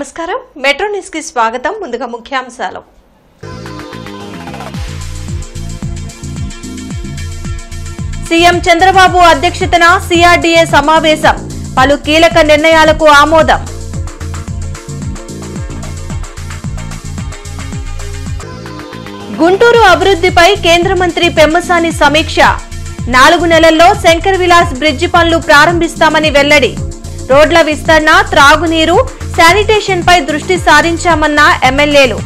నమస్కారం metro news కి స్వాగతం ముందుగా ముఖ్యాంశాలు సీఎం చంద్రబాబు అధ్యక్షతన సిఆర్డీఏ సమావేశం పలు కీలక నిర్ణయాలకు ఆమోదం గుంటూరు అభివృద్ధిపై కేంద్ర మంత్రి పెమ్మసాని సమీక్ష 4 నెలల్లో శంకర్ విలాస్ బ్రిడ్జి పనులు ప్రారంభిస్తామని వెల్లడి రోడ్ల విస్తరణ త్రాగునీరు శానిటేషన్ పై దృష్టి సారించామన్న ఎమ్మెల్యేలు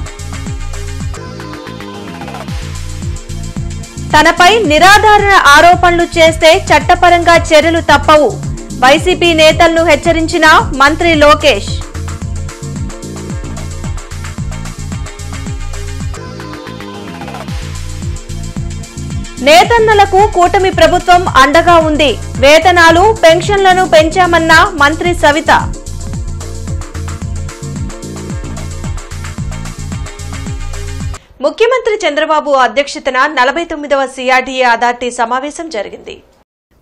తనపై నిరాధారణ ఆరోపణలు చేస్తే చట్టపరంగా చర్యలు తప్పవు వైసీపీ నేతలను హెచ్చరించిన మంత్రి లోకేష్ నేతన్నలకు కూటమి ప్రభుత్వం అండగా ఉంది వేతనాలు పెన్షన్లను పెంచామన్న మంత్రి సవిత ముఖ్యమంత్రి చంద్రబాబు అధ్యక్షతన 49వ సిఆర్డీఏ అథారిటీ సమావేశం జరిగింది.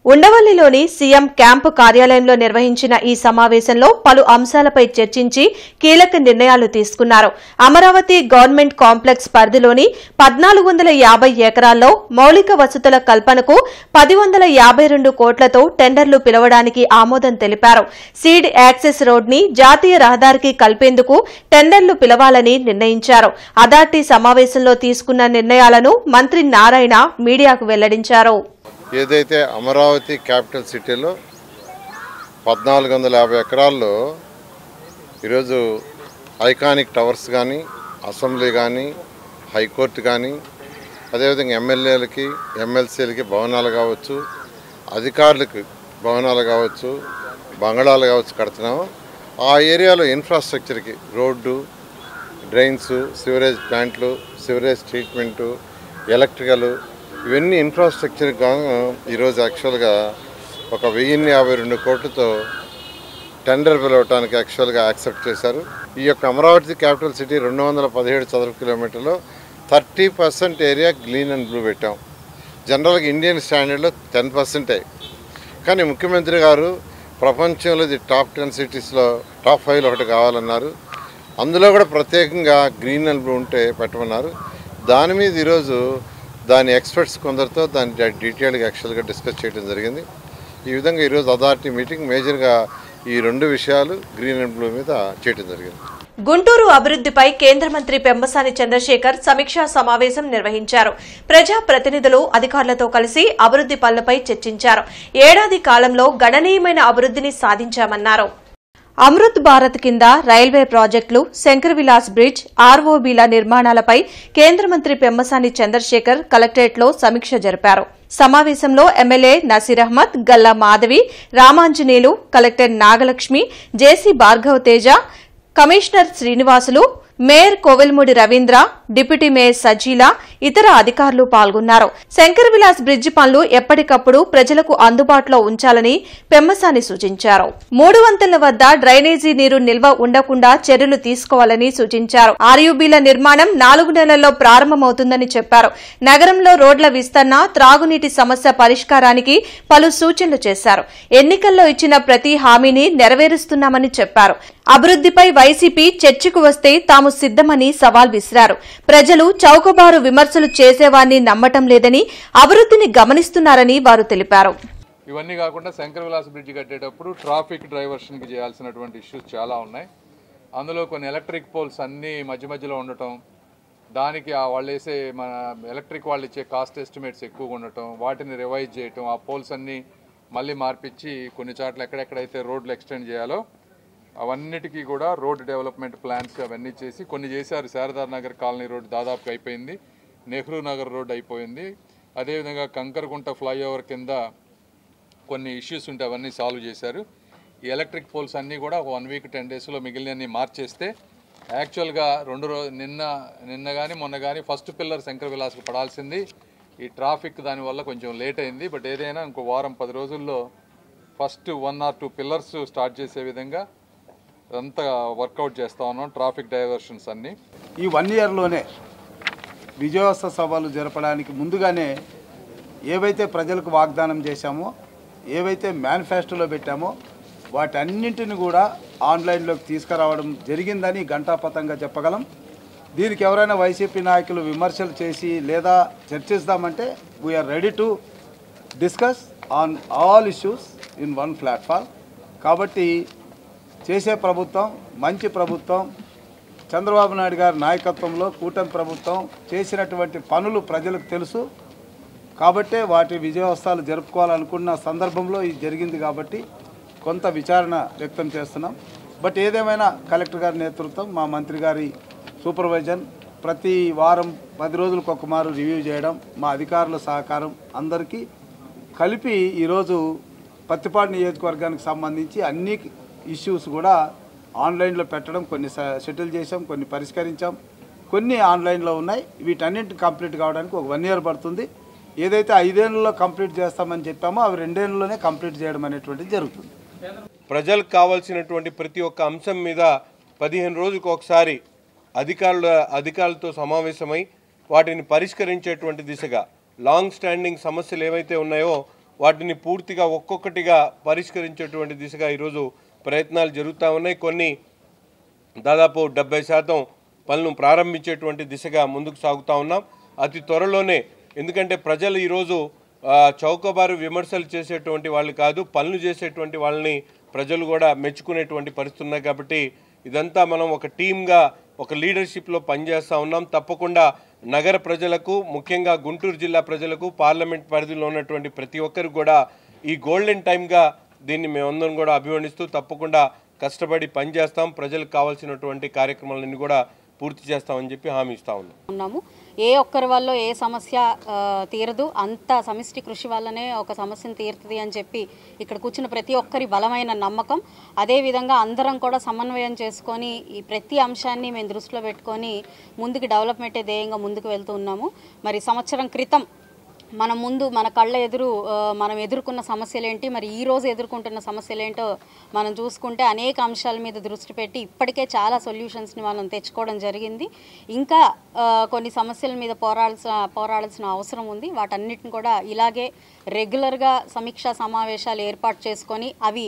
ఉండవల్లిలోని సీఎం క్యాంపు కార్యాలయంలో నిర్వహించిన ఈ సమావేశంలో పలు అంశాలపై చర్చించి కీలక నిర్ణయాలు తీసుకున్నారు. అమరావతి గవర్నమెంట్ కాంప్లెక్స్ పరిధిలోని 1450 ఎకరాల్లో మౌలిక వసతుల కల్పనకు 1052 కోట్లతో టెండర్లు పిలవడానికి ఆమోదం తెలిపారు. సీడ్ యాక్సెస్ రోడ్ ని జాతీయ రహదారికి కలిపేందుకు టెండర్లు పిలవాలని నిర్ణయించారు. అథారిటీ సమావేశంలో తీసుకున్న నిర్ణయాలను మంత్రి నారాయణ మీడియాకు వెల్లడించారు. ఏదైతే అమరావతి క్యాపిటల్ సిటీలో 1450 ఎకరాల్లో ఈరోజు ఐకానిక్ టవర్స్ కానీ అసెంబ్లీ కానీ హైకోర్టు కానీ అదేవిధంగా ఎమ్మెల్యేలకి ఎమ్మెల్సీలకి భవనాలు కావచ్చు అధికారులకి భవనాలు కావచ్చు బంగళాలు కావచ్చు కడుతున్నాము. ఆ ఏరియాలో ఇన్ఫ్రాస్ట్రక్చర్కి రోడ్డు డ్రైన్స్ సివరేజ్ ప్లాంట్లు సివరేజ్ ట్రీట్మెంటు ఎలక్ట్రికల్ ఇవన్నీ ఇన్ఫ్రాస్ట్రక్చర్ గాను ఈరోజు యాక్చువల్గా ఒక 1052 కోట్లతో టెండర్ పిలవటానికి యాక్చువల్గా యాక్సెప్ట్ చేశారు. ఈ యొక్క అమరావతి క్యాపిటల్ సిటీ 217 చదరపు కిలోమీటర్లో 30% ఏరియా గ్రీన్ అండ్ బ్లూ పెట్టాం. జనరల్గా ఇండియన్ స్టాండర్డ్లో 10%. కానీ ముఖ్యమంత్రి గారు ప్రపంచంలో ఇది టాప్ 10 సిటీస్లో టాప్ 5లో ఒకటి కావాలన్నారు. అందులో కూడా ప్రత్యేకంగా గ్రీన్ అండ్ బ్లూ ఉంటే పెట్టమన్నారు. దాని మీద ఈరోజు దాని ఎక్స్పర్ట్స్ కొందరితో దాని డీటెయిల్గా యాక్చువల్గా డిస్కస్ చేయడం జరిగింది. ఈ విధంగా ఈరోజు అథారిటీ మీటింగ్ మేజర్గా ఈ 2 విషయాలు గ్రీన్ అండ్ బ్లూ మీద చేయడం జరిగింది. గుంటూరు అభివృద్ధిపై కేంద్ర మంత్రి పెమ్మసాని చంద్రశేఖర్ సమీక్షా సమావేశం నిర్వహించారు. ప్రజా ప్రతినిధులు అధికారులతో కలిసి అభివృద్ది పనులపై చర్చించారు. ఏడాది కాలంలో గణనీయమైన అభివృద్ధిని సాధించామన్నారు. అమృత్ భారత్ కింద రైల్వే ప్రాజెక్టులు శంకర్ విలాస్ బ్రిడ్జ్ ఆర్ఓబీల నిర్మాణాలపై కేంద్ర మంత్రి పెమ్మసాని చంద్రశేఖర్ కలెక్టరేట్లో సమీక్ష జరిపారు. సమావేశంలో MLA Naseer Ahmed Galla Madhavi Ramanjaneyulu collector Nagalakshmi JC Bhargava Teja commissioner Srinivasulu mayor Kovelmudi Ravindra deputy mayor Sajeela ఇతర అధికారులు పాల్గొన్నారు. శంకర్ విలాస్ బ్రిడ్జి పనులు ఎప్పటికప్పుడు ప్రజలకు అందుబాటులో ఉంచాలని పెమ్మసాని సూచించారు. 3 వంతెనల వద్ద డ్రైనేజీ నీరు నిల్వ ఉండకుండా చర్యలు తీసుకోవాలని సూచించారు. ఆర్యూబీల నిర్మాణం 4 నెలల్లో ప్రారంభమవుతుందని చెప్పారు. నగరంలో రోడ్ల విస్తరణ త్రాగునీటి సమస్య పరిష్కారానికి పలు సూచనలు చేశారు. ఎన్నికల్లో ఇచ్చిన ప్రతి హామీని నెరవేరుస్తున్నామని చెప్పారు. అభివృద్ధిపై వైసీపీ చర్చకు వస్తే తాము సిద్దమని సవాల్ విసిరారు. ప్రజలు చౌకబారు విమర్శలు చేసేవారిని నమ్మటం లేదని అభివృద్ధిని గమనిస్తున్నారని వారు తెలిపారు. ఇవన్నీ కాకుండా శంకర్ విలాస్ బ్రిడ్జ్ కట్టేటప్పుడు ట్రాఫిక్ డైవర్షన్కి చేయాల్సినటువంటి ఇష్యూస్ చాలా ఉన్నాయి. అందులో కొన్ని ఎలక్ట్రిక్ పోల్స్ అన్నీ మధ్య మధ్యలో ఉండటం, దానికి వాళ్ళు వేసే మన ఎలక్ట్రిక్ వాళ్ళు ఇచ్చే కాస్ట్ ఎస్టిమేట్స్ ఎక్కువగా ఉండటం, వాటిని రివైజ్ చేయటం, ఆ పోల్స్ అన్నీ మళ్ళీ మార్పిచ్చి కొన్ని చోట్ల ఎక్కడెక్కడైతే రోడ్లు ఎక్స్టెండ్ చేయాలో అవన్నిటికీ కూడా రోడ్ డెవలప్మెంట్ ప్లాన్స్ అవన్నీ చేసి కొన్ని చేశారు. శారదా నగర్ కాలనీ రోడ్ దాదాపుగా అయిపోయింది, నెహ్రూ నగర్ రోడ్ అయిపోయింది. అదేవిధంగా కంకరగుంట ఫ్లైఓవర్ కింద కొన్ని ఇష్యూస్ ఉంటే అవన్నీ సాల్వ్ చేశారు. ఈ ఎలక్ట్రిక్ పోల్స్ అన్నీ కూడా 1 వీక్ 10 డేస్లో మిగిలినన్ని మార్చేస్తే యాక్చువల్గా నిన్న కానీ మొన్న కానీ ఫస్ట్ పిల్లర్ శంకర్ విలాస్కి పడాల్సింది. ఈ ట్రాఫిక్ దానివల్ల కొంచెం లేట్ అయింది. బట్ ఏదైనా ఇంకో వారం 10 రోజుల్లో ఫస్ట్ 1 or 2 పిల్లర్స్ స్టార్ట్ చేసే విధంగా అంతా వర్కౌట్ చేస్తూ ఉన్నాం. ట్రాఫిక్ డైవర్షన్స్ అన్నీ ఈ 1 ఇయర్లోనే విజయోత్సవ సభలు జరపడానికి ముందుగానే ఏవైతే ప్రజలకు వాగ్దానం చేశామో ఏవైతే మేనిఫెస్టోలో పెట్టామో వాటన్నింటిని కూడా ఆన్లైన్లోకి తీసుకురావడం జరిగిందని ఘంటాపథంగా చెప్పగలం. దీనికి ఎవరైనా వైసీపీ నాయకులు విమర్శలు చేసి లేదా చర్చిస్తామంటే we're ready to discuss on all issues in one platform. కాబట్టి చేసే ప్రభుత్వం మంచి ప్రభుత్వం, చంద్రబాబు నాయుడు గారి నాయకత్వంలో కూటమి ప్రభుత్వం చేసినటువంటి పనులు ప్రజలకు తెలుసు. కాబట్టే వాటి విజయోత్సవాలు జరుపుకోవాలనుకున్న సందర్భంలో ఇది జరిగింది కాబట్టి కొంత విచారణ వ్యక్తం చేస్తున్నాం. బట్ ఏదేమైనా కలెక్టర్ గారి నేతృత్వం, మా మంత్రి గారి సూపర్వైజన్, ప్రతి వారం 10 రోజులకు ఒక మారు రివ్యూ చేయడం, మా అధికారుల సహకారం అందరికీ కలిపి ఈరోజు పత్తిపాడు నియోజకవర్గానికి సంబంధించి అన్ని ఇష్యూస్ కూడా ఆన్లైన్లో పెట్టడం, కొన్ని సెటిల్ చేసాం, కొన్ని పరిష్కరించాం, కొన్ని ఆన్లైన్లో ఉన్నాయి. వీటన్నింటిని కంప్లీట్ కావడానికి ఒక 1 ఇయర్ పడుతుంది. ఏదైతే 5 ఏళ్లలో కంప్లీట్ చేస్తామని చెప్పామో అవి 2 ఏళ్లలోనే కంప్లీట్ చేయడం అనేటువంటిది జరుగుతుంది. ప్రజలకు కావాల్సినటువంటి ప్రతి ఒక్క అంశం మీద 15 రోజులకు ఒకసారి అధికారులతో సమావేశమై వాటిని పరిష్కరించేటువంటి దిశగా లాంగ్ స్టాండింగ్ సమస్యలు ఏవైతే ఉన్నాయో వాటిని పూర్తిగా ఒక్కొక్కటిగా పరిష్కరించేటువంటి దిశగా ఈరోజు ప్రయత్నాలు జరుగుతూ ఉన్నాయి. కొన్ని దాదాపు 70% పనులను ప్రారంభించేటువంటి దిశగా ముందుకు సాగుతూ ఉన్నాం. అతి త్వరలోనే, ఎందుకంటే ప్రజలు ఈరోజు చౌకబారు విమర్శలు చేసేటువంటి వాళ్ళు కాదు, పనులు చేసేటువంటి వాళ్ళని ప్రజలు కూడా మెచ్చుకునేటువంటి పరిస్థితి ఉన్నాయి. కాబట్టి ఇదంతా మనం ఒక టీమ్గా, ఒక లీడర్షిప్లో పనిచేస్తూ ఉన్నాం. తప్పకుండా నగర ప్రజలకు, ముఖ్యంగా గుంటూరు జిల్లా ప్రజలకు, పార్లమెంట్ పరిధిలో ఉన్నటువంటి ప్రతి ఒక్కరికి కూడా ఈ గోల్డెన్ టైమ్గా దీన్ని మేమందరం కూడా అభివర్ణిస్తూ తప్పకుండా కష్టపడి పనిచేస్తాం. ప్రజలకు కావాల్సినటువంటి కార్యక్రమాలన్నీ కూడా పూర్తి చేస్తామని చెప్పి హామీ ఇస్తా ఉన్నాము. ఏ ఒక్కరి వల్ల ఏ సమస్య తీరదు, అంత సమిష్టి కృషి వల్లనే ఒక సమస్యను తీరుతుంది అని చెప్పి ఇక్కడ కూర్చున్న ప్రతి ఒక్కరి బలమైన నమ్మకం. అదేవిధంగా అందరం కూడా సమన్వయం చేసుకొని ఈ ప్రతి అంశాన్ని మేము దృష్టిలో పెట్టుకొని ముందుకు డెవలప్మెంటే ధ్యేయంగా ముందుకు వెళ్తూ ఉన్నాము. మరి సంవత్సరం క్రితం మన కళ్ళ ఎదురు మనం ఎదుర్కొన్న సమస్యలేంటి, మరి ఈరోజు ఎదుర్కొంటున్న సమస్యలేంటో మనం చూసుకుంటే అనేక అంశాల మీద దృష్టి పెట్టి ఇప్పటికే చాలా సొల్యూషన్స్ని మనం తెచ్చుకోవడం జరిగింది. ఇంకా కొన్ని సమస్యల మీద పోరాడాల్సిన అవసరం ఉంది. వాటన్నిటిని కూడా ఇలాగే రెగ్యులర్గా సమీక్షా సమావేశాలు ఏర్పాటు చేసుకొని అవి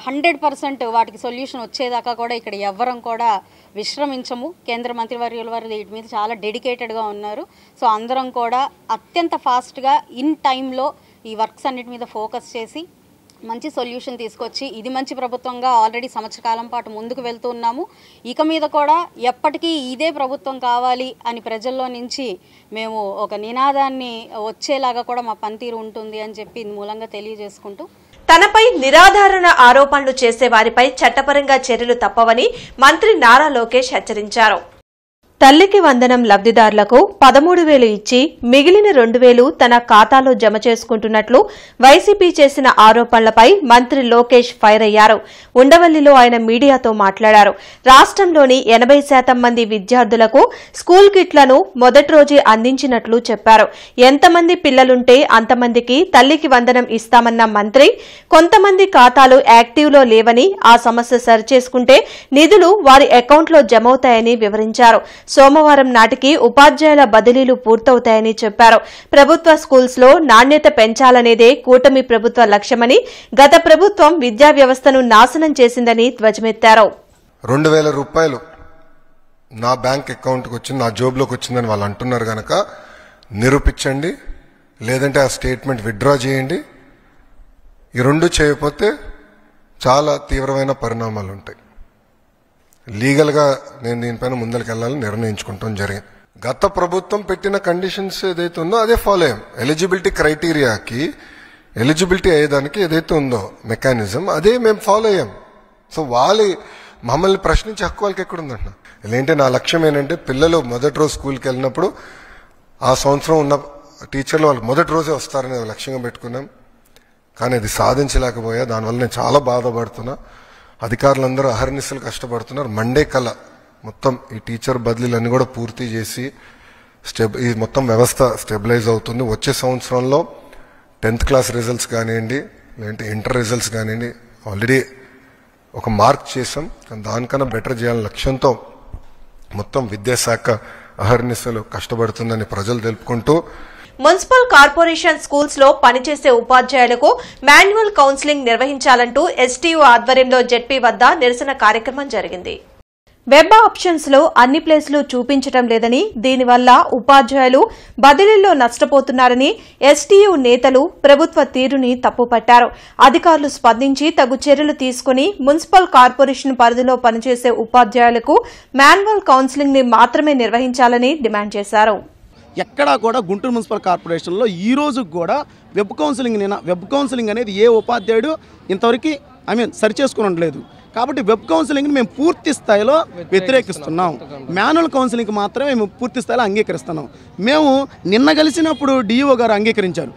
100% వాటికి సొల్యూషన్ వచ్చేదాకా కూడా ఇక్కడ ఎవ్వరం కూడా విశ్రమించము. కేంద్ర మంత్రివర్యుల వారు వీటి మీద చాలా డెడికేటెడ్గా ఉన్నారు. సో అందరం కూడా అత్యంత ఫాస్ట్గా ఇన్ టైంలో ఈ వర్క్స్ అన్నిటి మీద ఫోకస్ చేసి మంచి సొల్యూషన్ తీసుకొచ్చి ఇది మంచి ప్రభుత్వంగా ఆల్రెడీ సంవత్సర కాలం పాటు ముందుకు వెళ్తూ ఉన్నాము. ఇక మీద కూడా ఎప్పటికీ ఇదే ప్రభుత్వం కావాలి అని ప్రజల్లో నుంచి మేము ఒక నినాదాన్ని వచ్చేలాగా కూడా మా పనితీరు ఉంటుంది అని చెప్పి ఇది మూలంగా తెలియజేసుకుంటూ, తనపై నిరాధారణ ఆరోపణలు చేసే వారిపై చట్టపరంగా చర్యలు తప్పవని మంత్రి నారా లోకేష్ హెచ్చరించారు. తల్లికి వందనం లబ్దిదారులకు 13,000 ఇచ్చి మిగిలిన 2,000 తన ఖాతాలో జమ చేసుకుంటున్నట్లు వైసీపీ చేసిన ఆరోపణలపై మంత్రి లోకేష్ ఫైర్ అయ్యారు. ఉండవల్లిలో ఆయన మీడియాతో మాట్లాడారు. రాష్ట్రంలోని 80% మంది విద్యార్థులకు స్కూల్ కిట్లను మొదటి రోజే అందించినట్లు చెప్పారు. ఎంతమంది పిల్లలుంటే అంతమందికి తల్లికి వందనం ఇస్తామన్న మంత్రి కొంతమంది ఖాతాలు యాక్టివ్లో లేవని, ఆ సమస్య సరిచేసుకుంటే నిధులు వారి అకౌంట్లో జమవుతాయని వివరించారు. సోమవారం నాటికి ఉపాధ్యాయుల బదిలీలు పూర్తవుతాయని చెప్పారు. ప్రభుత్వ స్కూల్స్ లో నాణ్యత పెంచాలనేదే కూటమి ప్రభుత్వ లక్ష్యమని, గత ప్రభుత్వం విద్యా వ్యవస్థను నాశనం చేసిందని ధ్వజమెత్తారు. 2,000 రూపాయలు నా బ్యాంక్ అకౌంట్కి వచ్చింది, నా జోబులోకి వచ్చిందని వాళ్ళు అంటున్నారు కనుక నిరూపించండి, లేదంటే ఆ స్టేట్మెంట్ విత్డ్రా చేయండి. ఈ 2 చేయకపోతే చాలా తీవ్రమైన పరిణామాలు ఉంటాయి. లీగల్గా నేను దీనిపైన ముందరికి వెళ్ళాలని నిర్ణయించుకుంటాం జరిగింది. గత ప్రభుత్వం పెట్టిన కండిషన్స్ ఏదైతే ఉందో అదే ఫాలో అయ్యాం. ఎలిజిబిలిటీ క్రైటీరియాకి ఎలిజిబిలిటీ అయ్యేదానికి ఏదైతే ఉందో మెకానిజం అదే మేము ఫాలో అయ్యాం. సో మమ్మల్ని ప్రశ్నించే హక్కు వాళ్ళకి ఎక్కడుందంట. ఏంటంటే నా లక్ష్యం ఏంటంటే పిల్లలు మొదటి రోజు స్కూల్కి వెళ్ళినప్పుడు ఆ సంవత్సరం ఉన్న టీచర్లు వాళ్ళు మొదటి రోజే వస్తారని లక్ష్యంగా పెట్టుకున్నాం. కానీ అది సాధించలేకపోయా. దానివల్ల నేను చాలా బాధపడుతున్నా. అధికారులందరూ అహర్నిశలు కష్టపడుతున్నారు. మండే కల్లా మొత్తం ఈ టీచర్ బదిలీలన్నీ కూడా పూర్తి చేసి ఈ మొత్తం వ్యవస్థ స్టెబిలైజ్ అవుతుంది. వచ్చే సంవత్సరంలో 10th క్లాస్ రిజల్ట్స్ కానివ్వండి, లేదంటే ఇంటర్ రిజల్ట్స్ కానివ్వండి, ఆల్రెడీ ఒక మార్క్ చేసాం. దానికన్నా బెటర్ చేయాలని లక్ష్యంతో మొత్తం విద్యాశాఖ అహర్నిశలు కష్టపడుతుందని ప్రజలు తెలుపుకుంటూ, మున్సిపల్ కార్పొరేషన్ స్కూల్స్ లో పనిచేసే ఉపాధ్యాయులకు మాన్యువల్ కౌన్సిలింగ్ నిర్వహించాలంటూ ఎస్టీయూ ఆధ్వర్యంలో జెడ్పీ వద్ద నిరసన కార్యక్రమం జరిగింది. వెబ్ ఆప్షన్స్ లో అన్ని ప్లేస్లు చూపించడం లేదని, దీనివల్ల ఉపాధ్యాయులు బదిలీల్లో నష్టపోతున్నారని ఎస్టీయూ నేతలు ప్రభుత్వ తీరుని తప్పుపట్టారు. అధికారులు స్పందించి తగు చర్యలు తీసుకుని మున్సిపల్ కార్పొరేషన్ పరిధిలో పనిచేసే ఉపాధ్యాయులకు మాన్యువల్ కౌన్సిలింగ్ ని మాత్రమే నిర్వహించాలని డిమాండ్ చేశారు. ఎక్కడా కూడా గుంటూరు మున్సిపల్ కార్పొరేషన్లో ఈ రోజు కూడా వెబ్ కౌన్సిలింగ్ అనేది ఏ ఉపాధ్యాయుడు ఇంతవరకు సరిచేసుకుని ఉండలేదు. కాబట్టి వెబ్ కౌన్సిలింగ్ని మేము పూర్తి స్థాయిలో వ్యతిరేకిస్తున్నాం. మాన్యువల్ కౌన్సిలింగ్కి మాత్రమే మేము పూర్తి స్థాయిలో అంగీకరిస్తున్నాం. మేము నిన్న కలిసినప్పుడు డిఈఓ గారు అంగీకరించారు.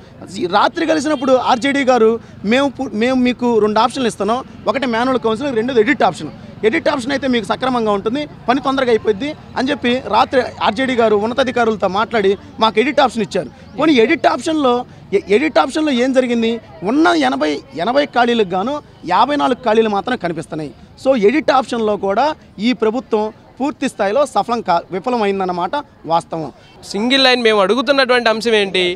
రాత్రి కలిసినప్పుడు ఆర్జేడీ గారు మేము మీకు 2 ఆప్షన్లు ఇస్తున్నాం. ఒకటి మాన్యువల్ కౌన్సిలింగ్, రెండోది ఎడిట్ ఆప్షన్ అయితే మీకు సక్రమంగా ఉంటుంది, పని తొందరగా అయిపోద్ది అని చెప్పి రాత్రి ఆర్జేడీ గారు ఉన్నతాధికారులతో మాట్లాడి మాకు ఎడిట్ ఆప్షన్ ఇచ్చారు. పోనీ ఎడిట్ ఆప్షన్లో ఏం జరిగింది? ఉన్న 80 ఖాళీలకు గాను 54 ఖాళీలు మాత్రం కనిపిస్తున్నాయి. సో ఎడిట్ ఆప్షన్లో కూడా ఈ ప్రభుత్వం పూర్తి స్థాయిలో విఫలమైందన్నమాట వాస్తవం. సింగిల్ లైన్ మేము అడుగుతున్నటువంటి అంశం ఏంటి?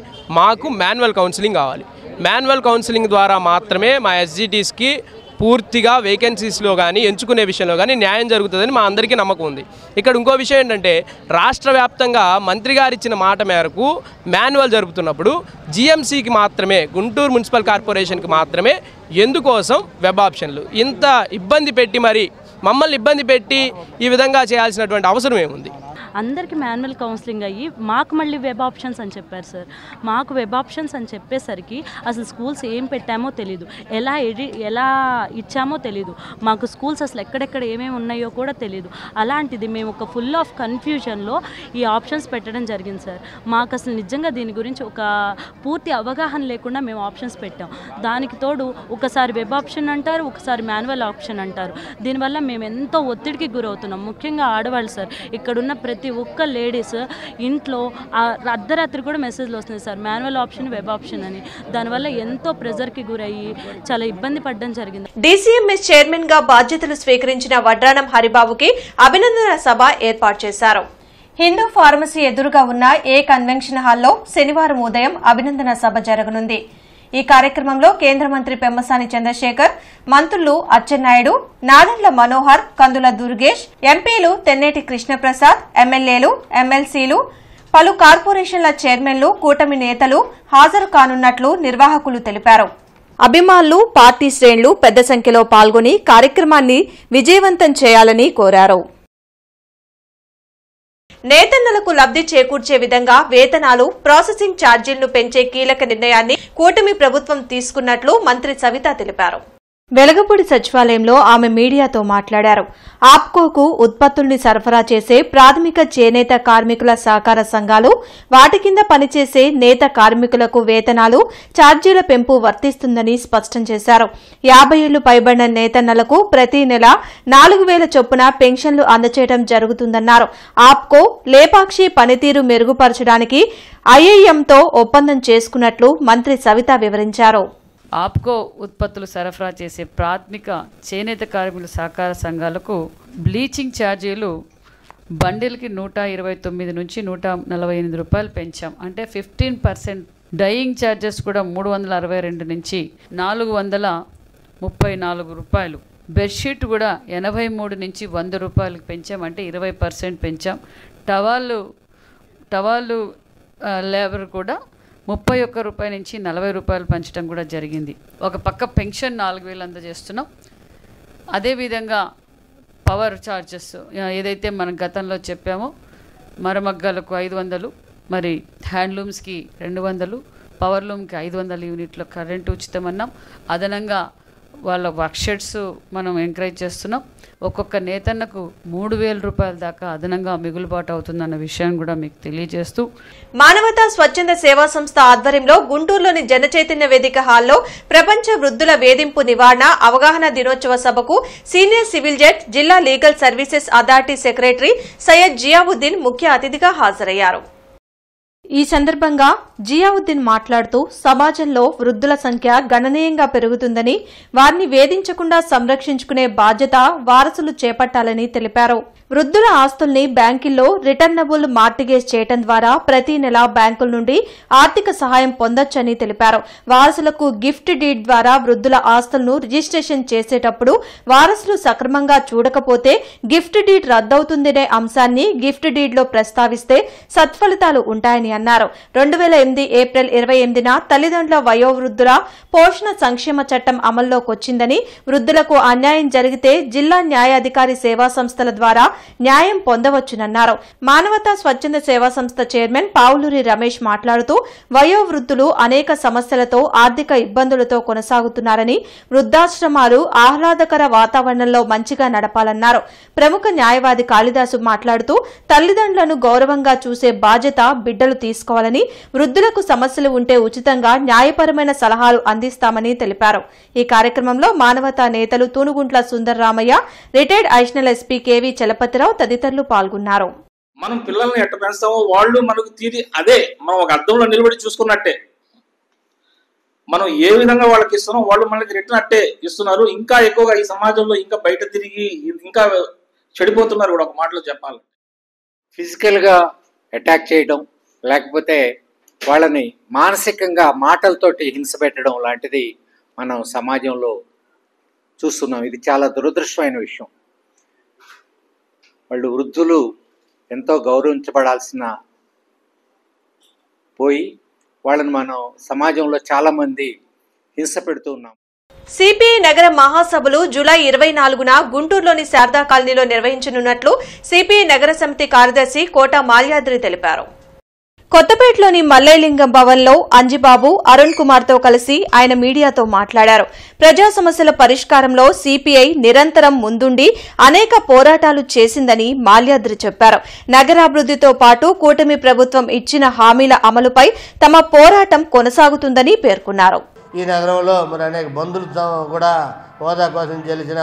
మాకు మాన్యువల్ కౌన్సిలింగ్ కావాలి. మాన్యువల్ కౌన్సిలింగ్ ద్వారా మాత్రమే మా ఎస్జిటీస్కి పూర్తిగా వేకెన్సీస్లో కానీ ఎంచుకునే విషయంలో కానీ న్యాయం జరుగుతుందని మా అందరికీ నమ్మకం ఉంది. ఇక్కడ ఇంకో విషయం ఏంటంటే, రాష్ట్ర వ్యాప్తంగా మంత్రి గారు ఇచ్చిన మాట మేరకు మాన్యువల్ జరుపుతున్నప్పుడు జిఎంసీకి మాత్రమే, గుంటూరు మున్సిపల్ కార్పొరేషన్కి మాత్రమే ఎందుకోసం వెబ్ ఆప్షన్లు ఇంత ఇబ్బంది పెట్టి మరి మమ్మల్ని ఇబ్బంది పెట్టి ఈ విధంగా చేయాల్సినటువంటి అవసరం ఏముంది? అందరికీ మాన్యువల్ కౌన్సిలింగ్ అయ్యి మాకు మళ్ళీ వెబ్ ఆప్షన్స్ అని చెప్పారు సార్. మాకు వెబ్ ఆప్షన్స్ అని చెప్పేసరికి అసలు స్కూల్స్ ఏం పెట్టామో తెలీదు, ఎలా ఇచ్చామో తెలీదు, మాకు స్కూల్స్ అసలు ఎక్కడెక్కడ ఏమేమి ఉన్నాయో కూడా తెలీదు. అలాంటిది మేము ఒక ఫుల్ ఆఫ్ కన్ఫ్యూజన్లో ఈ ఆప్షన్స్ పెట్టడం జరిగింది సార్. మాకు అసలు నిజంగా దీని గురించి ఒక పూర్తి అవగాహన లేకుండా మేము ఆప్షన్స్ పెట్టాం. దానికి తోడు ఒకసారి వెబ్ ఆప్షన్ అంటారు, ఒకసారి మాన్యువల్ ఆప్షన్ అంటారు. దీనివల్ల మేము ఎంతో ఒత్తిడికి గురవుతున్నాం. ముఖ్యంగా ఆడవాళ్ళు సార్, ఇక్కడున్న ప్రతి ఒక్క లేడీస్ ఇంట్లో అర్ధరాత్రి కూడా మెసేజ్లు వస్తున్నాయి sir, manual option, web option అని. దానివల్ల ఎంతో ప్రెజర్కి గురయ్యి చాలా ఇబ్బంది పడడం జరిగింది. డీసీఎంఎస్ చైర్మన్ గా బాధ్యతలు స్వీకరించిన వడ్రానం హరిబాబుకి అభినందన సభ ఏర్పాటు చేశారు. హిందూ ఫార్మసీ ఎదురుగా ఉన్న ఏ కన్వెన్షన్ హాల్లో శనివారం ఉదయం అభినందన సభ జరగనుంది. ఈ కార్యక్రమంలో కేంద్ర మంత్రి పెమ్మసాని చంద్రశేఖర్, మంత్రులు అచ్చెన్నాయుడు, నాదెండ్ల మనోహర్, కందుల దుర్గేష్, ఎంపీలు తెన్నేటి కృష్ణప్రసాద్, ఎమ్మెల్యేలు, ఎమ్మెల్సీలు, పలు కార్పొరేషన్ల చైర్మన్లు, కూటమి నేతలు హాజరు కానున్నట్లు నిర్వాహకులు తెలిపారు. అభిమానులు, పార్టీ శ్రేణులు పెద్ద సంఖ్యలో పాల్గొని కార్యక్రమాన్ని విజయవంతం చేయాలని కోరారు. నేతన్నలకు లబ్ది చేకూర్చే విధంగా వేతనాలు, ప్రాసెసింగ్ ఛార్జీలను పెంచే కీలక నిర్ణయాన్ని కూటమి ప్రభుత్వం తీసుకున్నట్లు మంత్రి సవిత తెలిపారు. వెలగపూడి సచివాలయంలో ఆమె మీడియాతో మాట్లాడారు. ఆప్కోకు ఉత్పత్తుల్ని సరఫరా చేసే ప్రాథమిక చేనేత కార్మికుల సహకార సంఘాలు, వాటి కింద పనిచేసే నేత కార్మికులకు వేతనాలు, ఛార్జీల పెంపు వర్తిస్తుందని స్పష్టం చేశారు. 50 ఏళ్లు పైబడిన నేతన్నలకు ప్రతి నెల 4000 చొప్పున పెన్షన్లు అందజేయడం జరుగుతుందన్నారు. ఆప్కో, లేపాక్షి పనితీరు మెరుగుపరచడానికి ఐఐఎంతో ఒప్పందం చేసుకున్నట్లు మంత్రి సవిత వివరించారు. ఆప్కో ఉత్పత్తులు సరఫరా చేసే ప్రాథమిక చేనేత కార్మికుల సహకార సంఘాలకు బ్లీచింగ్ ఛార్జీలు బండిల్కి 129 నుంచి 148 రూపాయలు పెంచాం. అంటే 15%. డయింగ్ ఛార్జెస్ కూడా 362 నుంచి 434 రూపాయలు. బెడ్షీట్ కూడా 83 నుంచి 100 రూపాయలకు పెంచాం. అంటే 20% పెంచాం. టవాళ్ళు లేబర్ కూడా 31 రూపాయల నుంచి 40 రూపాయలు పెంచడం కూడా జరిగింది. ఒక పక్క పెన్షన్ 4000 అందజేస్తున్నాం. అదేవిధంగా పవర్ ఛార్జెస్ ఏదైతే మనం గతంలో చెప్పామో, మరమగ్గాలకు 500, మరి హ్యాండ్లూమ్స్కి 200, పవర్లూమ్కి 500 యూనిట్ల కరెంటు ఉచితమన్నాం. అదనంగా వాళ్ళ వర్క్షెట్స్ మనం ఎంకరేజ్ చేస్తున్నాం. ఒక్కొక్క నేతన్నకు 3000 రూపాయల దాకా అదనంగా మిగులుబాటు అవుతుందన్న విషయాన్ని కూడా మీకు తెలియజేస్తూ, మానవతా స్వచ్ఛంద సేవా సంస్థ ఆధ్వర్యంలో గుంటూరులోని జనచైతన్య వేదిక హాల్లో ప్రపంచ వృద్ధుల వేధింపు నివారణ అవగాహన దినోత్సవ సభకు సీనియర్ సివిల్ జడ్జ్, జిల్లా legal services authority secretary Syed Ziauddin ముఖ్య అతిథిగా హాజరయ్యారు. ఈ సందర్భంగా జియావుద్దీన్ మాట్లాడుతూ సమాజంలో వృద్ధుల సంఖ్య గణనీయంగా పెరుగుతుందని వారిని వేధించకుండా సంరక్షించుకునే బాధ్యత వారసులు చేపట్టాలని తెలిపారు. వృద్ధుల ఆస్తుల్ని బ్యాంకుల్లో రిటర్నబుల్ మార్టిగేజ్ చేయడం ద్వారా ప్రతి నెల బ్యాంకుల నుండి ఆర్థిక సహాయం పొందొచ్చని తెలిపారు. వారసులకు గిఫ్ట్ డీడ్ ద్వారా వృద్ధుల ఆస్తులను రిజిస్ట్రేషన్ చేసేటప్పుడు వారసులు సక్రమంగా చూడకపోతే గిఫ్ట్ డీడ్ రద్దవుతుందనే అంశాన్ని గిఫ్ట్ డీడ్ లో ప్రస్తావిస్తే సత్ఫలితాలు ఉంటాయని అన్నారు. 2008 ఏప్రిల్ 28న తల్లిదండ్రుల వయోవృద్ధుల పోషణ సంక్షేమ చట్టం అమల్లోకొచ్చిందని, వృద్ధులకు అన్యాయం జరిగితే జిల్లా న్యాయాధికారి సేవా సంస్థల ద్వారా న్యాయం పొందవచ్చునన్నారు. మానవతా స్వచ్ఛంద సేవా సంస్థ చైర్మన్ పావులూరి రమేష్ మాట్లాడుతూ వయోవృద్ధులు అనేక సమస్యలతో ఆర్థిక ఇబ్బందులతో కొనసాగుతున్నారని, వృద్ధాశ్రమాలు ఆహ్లాదకర వాతావరణంలో మంచిగా నడపాలన్నారు. ప్రముఖ న్యాయవాది కాళిదాసు మాట్లాడుతూ తల్లిదండ్రులను గౌరవంగా చూసే బాధ్యత బిడ్డలు తీసుకోవాలని, వృద్ధులకు సమస్యలు ఉంటే ఉచితంగా న్యాయపరమైన సలహాలు అందిస్తామని తెలిపారు. ఈ కార్యక్రమంలో మానవతా నేతలు Thunuguntla Sundararamaiah, retired additional SP KV Chalapathirao తదితరులు పాల్గొన్నారు. మనం పిల్లల్ని ఎట్ట పెంచుతామో వాళ్ళు మనకు అదే మనం ఒక అద్దంలో నిలబడి చూసుకున్నట్టే. మనం ఏ విధంగా వాళ్ళకి ఇస్తున్నాం వాళ్ళు మనకి రిటర్న్ అట్టే ఇస్తున్నారు. ఇంకా ఎక్కువగా ఈ సమాజంలో ఇంకా బయట తిరిగి ఇంకా చెడిపోతున్నారు కూడా. ఒక మాటలో చెప్పాలి, ఫిజికల్గా అటాక్ చేయడం, లేకపోతే వాళ్ళని మానసికంగా మాటలతోటి హింస పెట్టడం లాంటిది మనం సమాజంలో చూస్తున్నాం. ఇది చాలా దురదృష్టమైన విషయం. వాళ్ళు వృద్ధులు ఎంతో గౌరవించబడాల్సిన పోయి వాళ్ళని మనం సమాజంలో చాలా మంది హింస పెడుతూ ఉన్నాం. సిపిఐ నగర మహాసభలు జూలై 24న గుంటూరులోని శారదా కాలనీలో నిర్వహించనున్నట్లు సిపిఐ నగర సమితి కార్యదర్శి కోట మాల్యాద్రి తెలిపారు. కొత్తపేటలోని మల్లయ్యలింగం భవన్లో అంజిబాబు, అరుణ్ కుమార్ తో కలిసి ఆయన మీడియాతో మాట్లాడారు. ప్రజా సమస్యల పరిష్కారంలో సిపిఐ నిరంతరం ముందుండి అనేక పోరాటాలు చేసిందని మాల్యాద్రి చెప్పారు. నగరాభివృద్దితో పాటు కూటమి ప్రభుత్వం ఇచ్చిన హామీల అమలుపై తమ పోరాటం కొనసాగుతుందని పేర్కొన్నారు. ఈ నగరంలో మరి అనేక బంధువులు కూడా హోదా కోసం గెలిచిన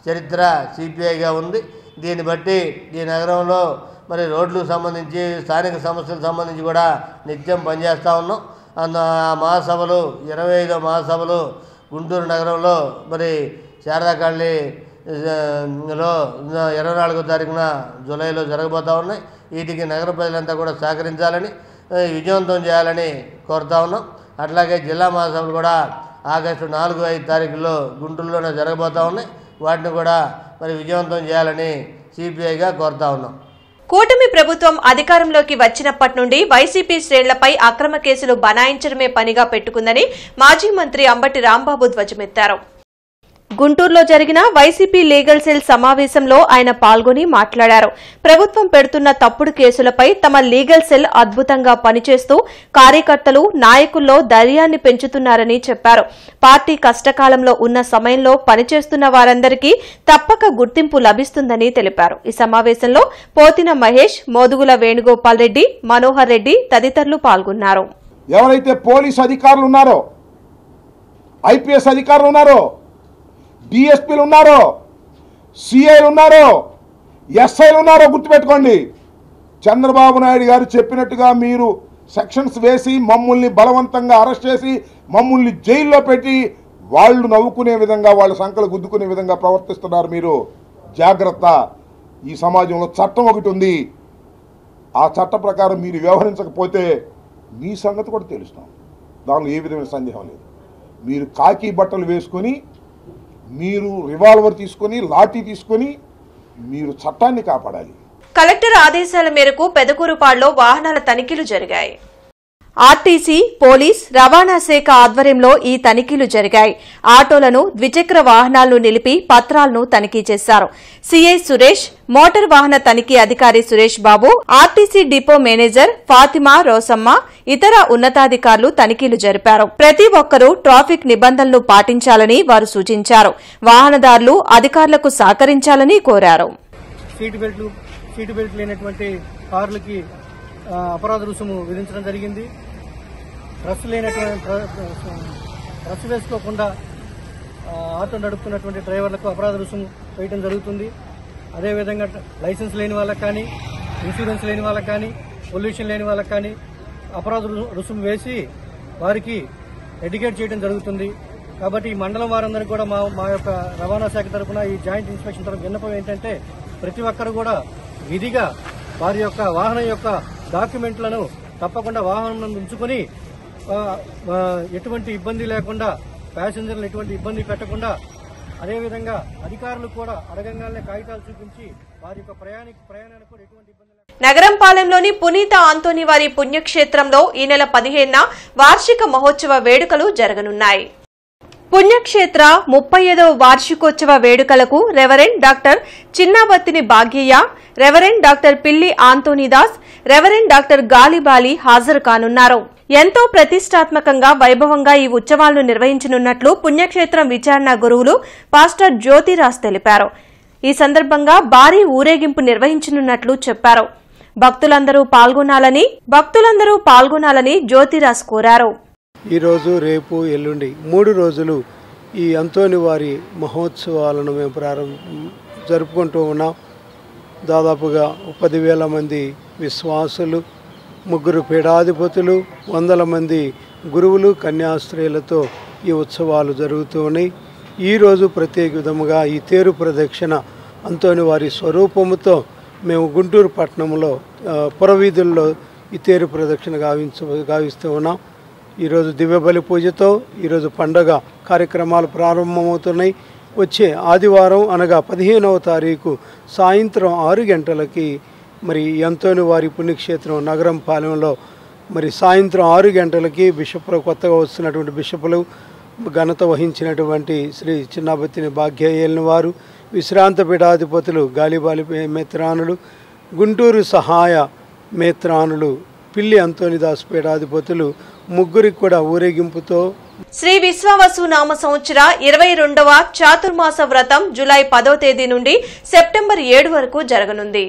చరిత్ర సిపిఐగా ఉంది. దీన్ని బట్టి ఈ నగరంలో మరి రోడ్లకు సంబంధించి స్థానిక సమస్యలకు సంబంధించి కూడా నిత్యం పనిచేస్తూ ఉన్నాం. మహాసభలు 25వ మహాసభలు గుంటూరు నగరంలో మరి శారదా కాలనీలో 24వ తారీఖున జూలైలో జరగబోతూ ఉన్నాయి. వీటికి నగర ప్రజలంతా కూడా సహకరించాలని, విజయవంతం చేయాలని కోరుతా ఉన్నాం. అట్లాగే జిల్లా మహాసభలు కూడా ఆగస్టు 4, 5 తారీఖుల్లో గుంటూరులోనే జరగబోతూ ఉన్నాయి. వాటిని కూడా మరి విజయవంతం చేయాలని సిపిఐగా కోరుతా ఉన్నాం. కూటమి ప్రభుత్వం అధికారంలోకి వచ్చినప్పటి నుండి వైసీపీ శ్రేణులపై అక్రమ కేసులు బనాయించడమే పనిగా పెట్టుకుందని మాజీ మంత్రి అంబటి రాంబాబు ధ్వజమెత్తారు. గుంటూరులో జరిగిన వైసీపీ లీగల్ సెల్ సమావేశంలో ఆయన పాల్గొని మాట్లాడారు. ప్రభుత్వం పెడుతున్న తప్పుడు కేసులపై తమ లీగల్ సెల్ అద్భుతంగా పనిచేస్తూ కార్యకర్తలు, నాయకుల్లో ధైర్యాన్ని పెంచుతున్నారని చెప్పారు. పార్టీ కష్టకాలంలో ఉన్న సమయంలో పనిచేస్తున్న వారందరికీ తప్పక గుర్తింపు లభిస్తుందని తెలిపారు. ఈ సమావేశంలో పోతిన మహేష్, మోదుగుల వేణుగోపాల్ రెడ్డి, మనోహర్ రెడ్డి తదితరులు పాల్గొన్నారు. ఎవరైతే పోలీసు అధికారులు ఉన్నారో, ఐపీఎస్ అధికారులు ఉన్నారో, డిఎస్పీలు ఉన్నారో, సిఐలు ఉన్నారో, ఎస్ఐలు ఉన్నారో గుర్తుపెట్టుకోండి. చంద్రబాబు నాయుడు గారు చెప్పినట్టుగా మీరు సెక్షన్స్ వేసి మమ్మల్ని బలవంతంగా అరెస్ట్ చేసి మమ్మల్ని జైల్లో పెట్టి వాళ్ళు నవ్వుకునే విధంగా, వాళ్ళ సంకలు గుద్దుకునే విధంగా ప్రవర్తిస్తున్నారు. మీరు జాగ్రత్త. ఈ సమాజంలో చట్టం ఒకటి ఉంది. ఆ చట్ట ప్రకారం మీరు వ్యవహరించకపోతే మీ సంగతి కూడా తెలుస్తాం. దానిలో ఏ విధమైన సందేహం లేదు. మీరు కాకి బట్టలు వేసుకొని, మీరు రివాల్వర్ తీసుకొని, లాఠీ తీసుకొని మీరు చట్టాన్ని కాపాడాలి. కలెక్టర్ ఆదేశాల మేరకు పెదకూరుపాడులో వాహనాల తనిఖీలు జరిగాయి. ఆర్టీసీ, పోలీస్, రవాణా శాఖ ఆధ్వర్యంలో ఈ తనిఖీలు జరిగాయి. ఆటోలను, ద్విచక్ర వాహనాలను నిలిపి పత్రాలను తనిఖీ చేశారు. సీఐ సురేష్, మోటార్ వాహన తనిఖీ అధికారి Suresh Babu, RTC depot manager Fatima, Rosamma, ఇతర ఉన్నతాధికారులు తనిఖీలు జరిపారు. ప్రతి ఒక్కరూ ట్రాఫిక్ నిబంధనలు పాటించాలని వారు సూచించారు. వాహనదారులు అధికారులకు సహకరించాలని కోరారు. సీటు బెల్ట్ లేనటువంటి కార్లకి అపరాధ రుసుము విధించడం జరిగింది. డ్రెస్ వేసుకోకుండా ఆటో నడుపుతున్నటువంటి డ్రైవర్లకు అపరాధ రుసుము వేయడం జరుగుతుంది. అదేవిధంగా లైసెన్స్ లేని వాళ్ళకి కానీ, ఇన్సూరెన్స్ లేని వాళ్ళకి కానీ, పొల్యూషన్ లేని వాళ్ళకి కానీ, అపరాధ రుసుము వేసి వారికి ఎడ్యుకేట్ చేయడం జరుగుతుంది. కాబట్టి ఈ మండలం వారందరికీ కూడా మా యొక్క రవాణా శాఖ తరఫున ఈ జాయింట్ ఇన్స్పెక్షన్ తరఫున విన్నపం ఏంటంటే ప్రతి ఒక్కరు కూడా విధిగా వారి యొక్క వాహనం యొక్క డాక్యుమెంట్లను తప్పకుండా వాహనం ఉంచుకొని ఎటువంటి ఇబ్బంది లేకుండా ప్యాసింజర్లు ఎటువంటి ఇబ్బంది పెట్టకుండా అదేవిధంగా అధికారులు కూడా అడగంగానే కాగితాలు చూపించి వారి యొక్క ప్రయాణానికి కూడా ఎటువంటి ఇబ్బంది నగరంపాలెంలోని పునీత ఆంతోని వారి పుణ్యక్షేత్రంలో ఈ నెల 15న వార్షిక మహోత్సవ వేడుకలు జరగనున్నాయి. పుణ్యక్షేత్ర 35వ వార్షికోత్సవ వేడుకలకు reverend doctor Chinnabathini Bhagyaiah, reverend doctor పిల్లి ఆంతోనీదాస్, రెవరెండ్ డాక్టర్ గాలిబాలి హాజరు కానున్నారు. ఎంతో ప్రతిష్టాత్మకంగా వైభవంగా ఈ ఉత్సవాలను నిర్వహించనున్నట్లు పుణ్యక్షేత్రం విచారణ గురువులు పాస్టర్ జ్యోతిరాజ్ తెలిపారు. ఈ సందర్భంగా భారీ ఊరేగింపు నిర్వహించనున్నట్లు చెప్పారు. భక్తులందరూ పాల్గొనాలని జ్యోతిరాజ్ కోరారు. ఈరోజు, రేపు, ఎల్లుండి 3 రోజులు ఈ అంతోని వారి మహోత్సవాలను మేము జరుపుకుంటూ ఉన్నాం. దాదాపుగా 10,000 మంది విశ్వాసులు, 3 పీఠాధిపతులు, 100 మంది గురువులు, కన్యాస్త్రీలతో ఈ ఉత్సవాలు జరుగుతూ ఉన్నాయి. ఈరోజు ప్రత్యేక విధముగా ఈ తేరు ప్రదక్షిణ అంతోని వారి స్వరూపముతో మేము గుంటూరు పట్టణంలో పురవీధుల్లో ఈ తేరు ప్రదక్షిణ గావిస్తూ ఉన్నాం. ఈరోజు దివ్యబలి పూజతో ఈరోజు పండగ కార్యక్రమాలు ప్రారంభమవుతున్నాయి. వచ్చే ఆదివారం అనగా 15వ తారీఖు సాయంత్రం 6 గంటలకి మరి అంతోని వారి పుణ్యక్షేత్రం నగరంపాలెంలో మరి సాయంత్రం 6 గంటలకి బిషపులు, కొత్తగా వస్తున్నటువంటి బిషపులు, ఘనత వహించినటువంటి శ్రీ చిన్నాబత్తిని భాగ్యయ్యని వారు, విశ్రాంత పీఠాధిపతులు గాలిబాలి మేత్రానులు, గుంటూరు సహాయ మేత్రానులు పిల్లి అంతోనిదాస్ పీఠాధిపతులు ముగ్గురికి కూడా ఊరేగింపుతో శ్రీ విశ్వావసు నామ సంవత్సర 22వ చాతుర్మాస వ్రతం జూలై 10వ తేదీ నుండి సెప్టెంబర్ 7 వరకు జరగనుంది.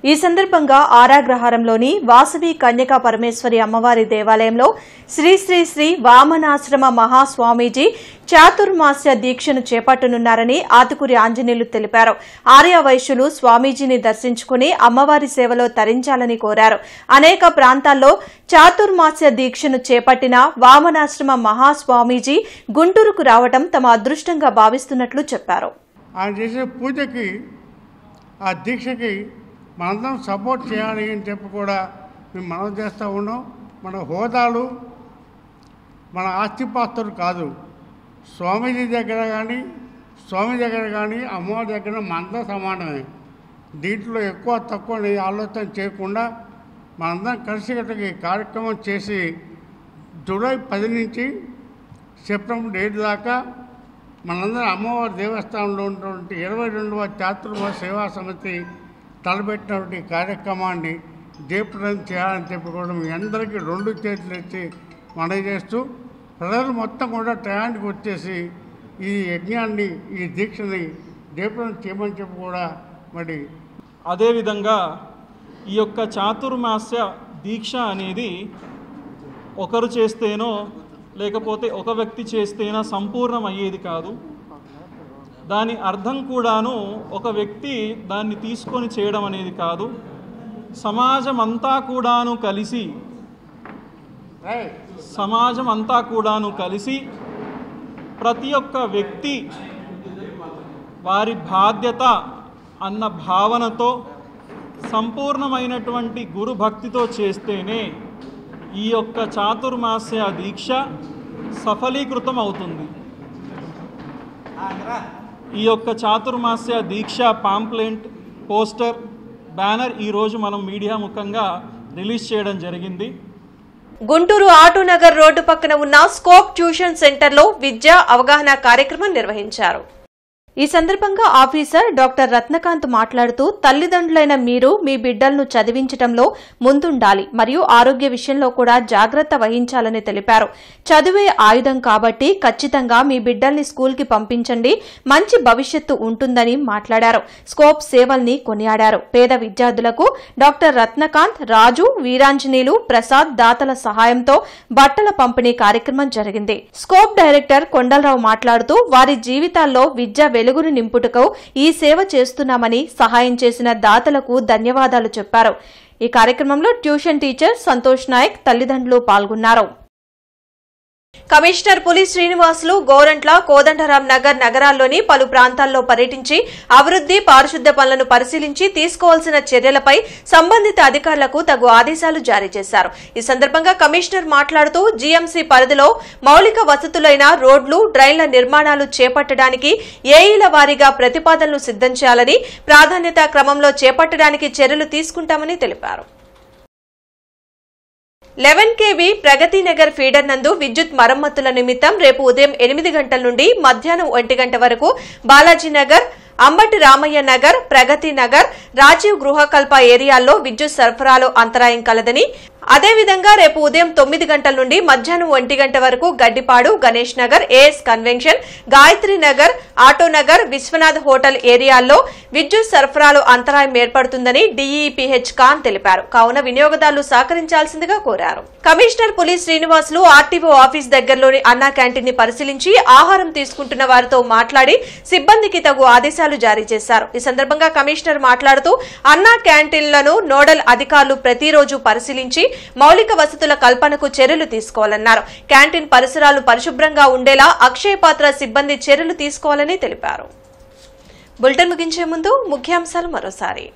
ఈ సందర్భంగా ఆరాగ్రహారంలోని వాసవి కన్యకా పరమేశ్వరి అమ్మవారి దేవాలయంలో శ్రీ శ్రీ శ్రీ వామనాశ్రమ మహాస్వామీజీ చాతుర్మాస్య దీక్షను చేపట్టనున్నారని ఆతుకూరి ఆంజనేయులు తెలిపారు. ఆర్య వైశ్యులు స్వామీజీని దర్శించుకుని అమ్మవారి సేవలో తరించాలని కోరారు. అనేక ప్రాంతాల్లో చాతుర్మాస్య దీక్షను చేపట్టిన వామనాశ్రమ మహాస్వామీజీ గుంటూరుకు రావడం తమ అదృష్టంగా భావిస్తున్నట్లు చెప్పారు. ఆయన చేసే పూజకి, ఆ దీక్షకి మనందరం సపోర్ట్ చేయాలి అని చెప్పి కూడా మేము మనం చేస్తూ ఉన్నాం. మన హోదాలు, మన ఆస్తిపాస్తులు కాదు. స్వామీజీ దగ్గర కానీ, అమ్మవారి దగ్గర మనందరం సమానమే. దీంట్లో ఎక్కువ తక్కువ ఆలోచన చేయకుండా మనందరం కలిసికట్టుగా కార్యక్రమం చేసి జూలై 10 నుంచి సెప్టెంబర్ 7 దాకా మనందరం అమ్మవారి దేవస్థానంలో ఉన్నటువంటి 22వ చాతుర్మాస సేవా సమితి తలపెట్టినటువంటి కార్యక్రమాన్ని జయప్రదం చేయాలని చెప్పి కూడా మీ అందరికీ 2 చేతులు ఎత్తి మనవి చేస్తూ ప్రజలు మొత్తం కూడా టయానికి వచ్చేసి ఈ యజ్ఞాన్ని, ఈ దీక్షని జయప్రదం చేయమని చెప్పి కూడా మరి అదేవిధంగా ఈ యొక్క చాతుర్మాస్య దీక్ష అనేది ఒకరు చేస్తేనో లేకపోతే ఒక వ్యక్తి చేస్తేనో సంపూర్ణం అయ్యేది కాదు. దాని అర్థం కూడాను ఒక వ్యక్తి దాన్ని తీసుకొని చేయడం అనేది కాదు. సమాజం అంతా కూడాను కలిసి ప్రతి ఒక్క వ్యక్తి వారి బాధ్యత అన్న భావనతో సంపూర్ణమైనటువంటి గురు భక్తితో చేస్తేనే ఈ యొక్క చాతుర్మాస్య దీక్ష సఫలీకృతం అవుతుంది. ఈ యొక్క చాతుర్మాస్య దీక్ష పాంప్లెంట్, పోస్టర్, బ్యానర్ ఈరోజు మనం మీడియా ముఖంగా రిలీజ్ చేయడం జరిగింది. గుంటూరు ఆటోనగర్ రోడ్డు పక్కన ఉన్న స్కోప్ ట్యూషన్ సెంటర్లో విద్యా అవగాహన కార్యక్రమం నిర్వహించారు. ఈ సందర్భంగా ఆఫీసర్ డాక్టర్ రత్నకాంత్ మాట్లాడుతూ తల్లిదండ్రులైన మీరు మీ బిడ్డలను చదివించడంలో ముందుండాలి మరియు ఆరోగ్య విషయంలో కూడా జాగ్రత్త వహించాలని తెలిపారు. చదువే ఆయుధం కాబట్టి ఖచ్చితంగా మీ బిడ్డల్ని స్కూల్కి పంపించండి, మంచి భవిష్యత్తు ఉంటుందని మాట్లాడారు. స్కోప్ సేవల్ని కొనియాడారు. పేద విద్యార్థులకు డాక్టర్ రత్నకాంత్, రాజు, వీరాంజనేయులు, ప్రసాద్ దాతల సహాయంతో బట్టల పంపిణీ కార్యక్రమం జరిగింది. స్కోప్ డైరెక్టర్ కొండలరావు మాట్లాడుతూ వారి జీవితాల్లో విద్య వెలుగును నింపుటకు ఈ సేవ చేస్తున్నామని, సహాయం చేసిన దాతలకు ధన్యవాదాలు చెప్పారు. ఈ కార్యక్రమంలో ట్యూషన్ టీచర్ సంతోష్ నాయక్ తల్లిదండ్రులు పాల్గొన్నారు. కమిషనర్ పులి శ్రీనివాసులు గోరంట్ల, కోదండరాం నగర్ నగరాల్లోని పలు ప్రాంతాల్లో పర్యటించి అభివృద్ది, పారిశుద్ధ్య పనులను పరిశీలించి తీసుకోవాల్సిన చర్యలపై సంబంధిత అధికారులకు తగు ఆదేశాలు జారీ చేశారు. ఈ సందర్భంగా కమిషనర్ మాట్లాడుతూ జీఎంసీ పరిధిలో మౌలిక వసతులైన రోడ్లు, డ్రైన్ల నిర్మాణాలు చేపట్టడానికి ఏఈల వారీగా ప్రతిపాదనలు సిద్ధం చేయాలని, ప్రాధాన్యతా క్రమంలో చేపట్టడానికి చర్యలు తీసుకుంటామని తెలిపారు. 11 kV ప్రగతి నగర్ ఫీడర్ నందు విద్యుత్ మరమ్మతుల నిమిత్తం రేపు ఉదయం 8 గంటల నుండి మధ్యాహ్నం 1 గంట వరకు బాలాజీ నగర్, అంబటి రామయ్య నగర్, ప్రగతి నగర్, రాజీవ్ గృహకల్ప ఏరియాల్లో విద్యుత్ సరఫరాలో అంతరాయం కలదని, అదేవిధంగా రేపు ఉదయం 9 గంటల నుండి మధ్యాహ్నం 1 గంట వరకు Gaddipadu, Ganesh Nagar, AS convention, Gayathri Nagar, auto Nagar, Vishwanath hotel ఏరియాల్లో విద్యుత్ సరఫరాలో అంతరాయం ఏర్పడుతుందని డీఈపీహెచ్ ఖాన్ తెలిపారు. కావున వినియోగదారులు సహకరించాల్సిందిగా కోరారు. కమిషనర్ పులి శ్రీనివాసులు ఆర్టీఓ ఆఫీస్ దగ్గరలోని అన్నా క్యాంటీన్ ని పరిశీలించి ఆహారం తీసుకుంటున్న వారితో మాట్లాడి సిబ్బందికి తగు ఆదేశాలు జారీ చేశారు. ఈ సందర్భంగా కమిషనర్ మాట్లాడుతూ అన్నా క్యాంటీన్లను నోడల్ అధికారులు ప్రతిరోజు పరిశీలించి మౌలిక వసతుల కల్పనకు చర్యలు తీసుకోవాలన్నారు. క్యాంటీన్ పరిసరాలు పరిశుభ్రంగా ఉండేలా అక్షయ పాత్ర సిబ్బంది చర్యలు తీసుకోవాలని తెలిపారు. బులెటిన్ ముగించే ముందు ముఖ్యాంశాలు మరోసారి.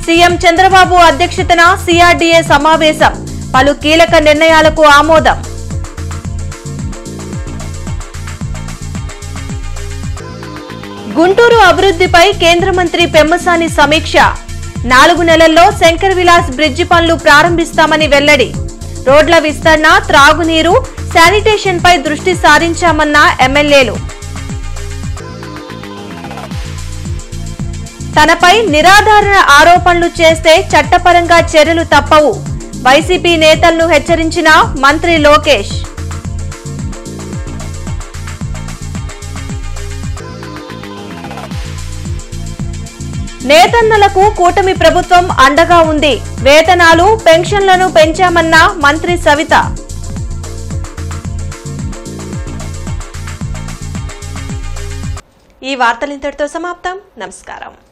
సీఎం చంద్రబాబు అధ్యక్షతన సిఆర్డీఏ సమావేశం, పలు కీలక నిర్ణయాలకు ఆమోదం. గుంటూరు అభివృద్ధిపై కేంద్ర మంత్రి పెమ్మసాని సమీక్ష, 4 నెలల్లో శంకర్ విలాస్ బ్రిడ్జి పనులు ప్రారంభిస్తామని వెల్లడి. రోడ్ల విస్తరణ, త్రాగునీరు, శానిటేషన్ పై దృష్టి సారించామన్న ఎమ్మెల్యేలు. తనపై నిరాధారణ ఆరోపణలు చేస్తే చట్టపరంగా చర్యలు తప్పవు, వైసీపీ నేతలను హెచ్చరించిన మంత్రి లోకేష్. నేతన్నలకు కూటమి ప్రభుత్వం అండగా ఉంది, వేతనాలు, పెన్షన్లను పెంచామన్న మంత్రి సవిత. ఈ వార్తలు ఇంతటితో సమాప్తం. నమస్కారం.